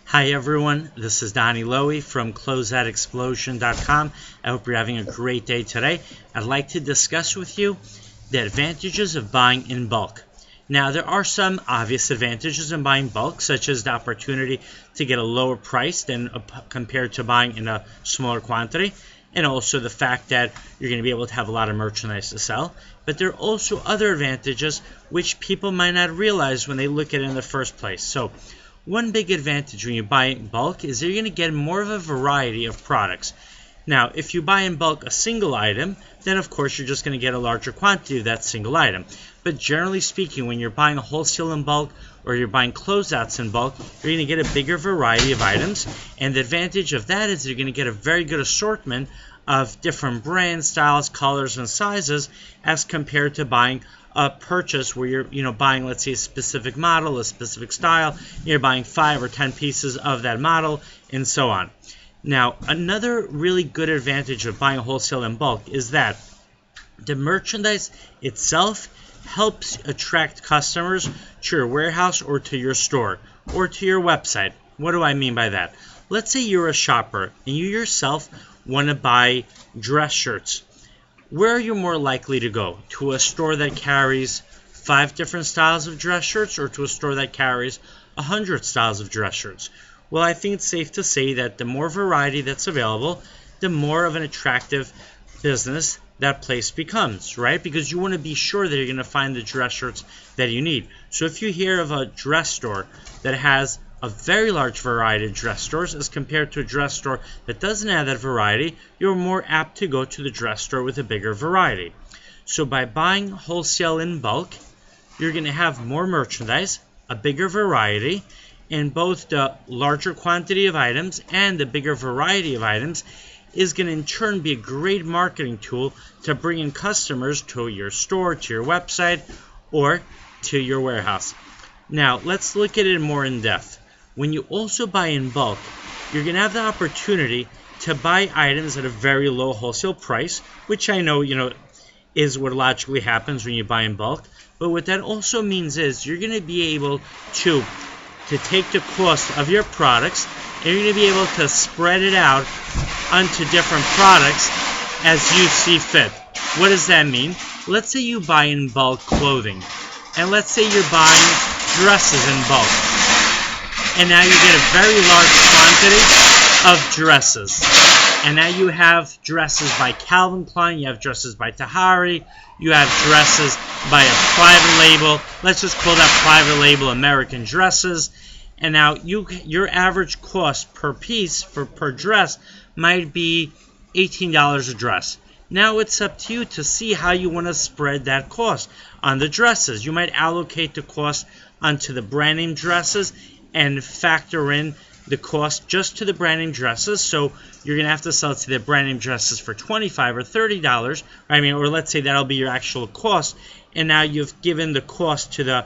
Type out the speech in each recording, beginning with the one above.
Hi everyone, this is Donny Lowy from Closeoutexplosion.com. I hope you're having a great day today. I'd like to discuss with you the advantages of buying in bulk. Now, there are some obvious advantages in buying bulk, such as the opportunity to get a lower price than compared to buying in a smaller quantity, and also the fact that you're going to be able to have a lot of merchandise to sell. But there are also other advantages which people might not realize when they look at it in the first place. So, one big advantage when you buy in bulk is that you're going to get more of a variety of products. Now, if you buy in bulk a single item, then of course you're just going to get a larger quantity of that single item. But generally speaking, when you're buying a wholesale in bulk or you're buying closeouts in bulk, you're going to get a bigger variety of items. And the advantage of that is you're going to get a very good assortment of different brands, styles, colors, and sizes as compared to buying a purchase where you're buying, let's say, a specific model, a specific style. You're buying 5 or 10 pieces of that model, and so on. Now, another really good advantage of buying wholesale in bulk is that the merchandise itself helps attract customers to your warehouse or to your store or to your website. What do I mean by that? Let's say you're a shopper and you yourself want to buy dress shirts. Where are you more likely to go? To a store that carries 5 different styles of dress shirts or to a store that carries 100 styles of dress shirts? Well, I think it's safe to say that the more variety that's available, the more of an attractive business that place becomes, right? Because you want to be sure that you're going to find the dress shirts that you need. So if you hear of a dress store that has a very large variety of dress stores as compared to a dress store that doesn't have that variety, you're more apt to go to the dress store with a bigger variety. So by buying wholesale in bulk, you're going to have more merchandise, a bigger variety, and both the larger quantity of items and the bigger variety of items is going to in turn be a great marketing tool to bring in customers to your store, to your website, or to your warehouse. Now, let's look at it more in depth. When you also buy in bulk, you're going to have the opportunity to buy items at a very low wholesale price, which I know, is what logically happens when you buy in bulk. But what that also means is you're going to be able to take the cost of your products and you're going to be able to spread it out onto different products as you see fit. What does that mean? Let's say you buy in bulk clothing, and let's say you're buying dresses in bulk. And now you get a very large quantity of dresses. And now you have dresses by Calvin Klein, you have dresses by Tahari, you have dresses by a private label. Let's just call that private label American Dresses. And now your average cost per piece per dress might be $18 a dress. Now it's up to you to see how you want to spread that cost on the dresses. You might allocate the cost onto the brand name dresses and factor in the cost just to the brand name dresses. So you're going to have to sell to the brand name dresses for $25 or $30. Or let's say that'll be your actual cost. And now you've given the cost to the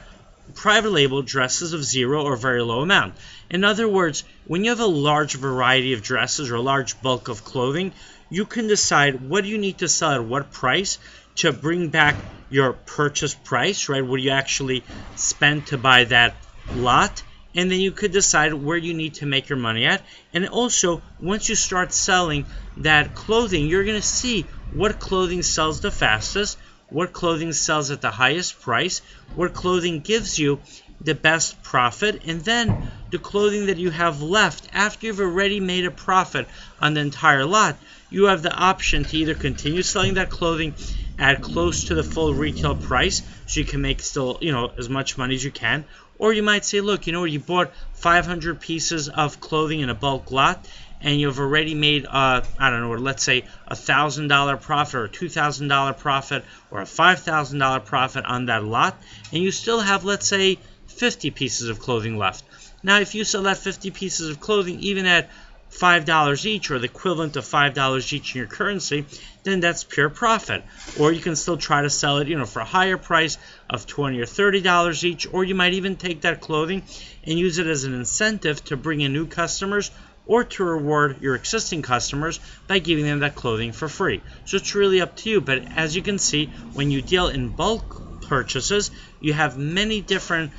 private label dresses of 0 or very low amount. In other words, when you have a large variety of dresses or a large bulk of clothing, you can decide what do you need to sell at what price to bring back your purchase price, right? What do you actually spend to buy that lot? And then you could decide where you need to make your money at. And also, once you start selling that clothing, you're going to see what clothing sells the fastest, what clothing sells at the highest price, what clothing gives you the best profit, and then the clothing that you have left after you've already made a profit on the entire lot, you have the option to either continue selling that clothing at close to the full retail price so you can make still, as much money as you can. Or you might say, look, you bought 500 pieces of clothing in a bulk lot and you've already made, let's say $1,000 profit or $2,000 profit or a $5,000 profit on that lot, and you still have, let's say, 50 pieces of clothing left. Now, if you sell that 50 pieces of clothing even at $5 each, or the equivalent of $5 each in your currency, then that's pure profit. Or you can still try to sell it, for a higher price of $20 or $30 each, or you might even take that clothing and use it as an incentive to bring in new customers or to reward your existing customers by giving them that clothing for free. So it's really up to you. But as you can see, when you deal in bulk purchases, you have many different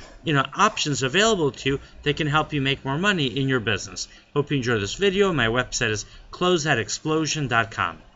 options available to you that can help you make more money in your business. Hope you enjoy this video. My website is closeoutexplosion.com.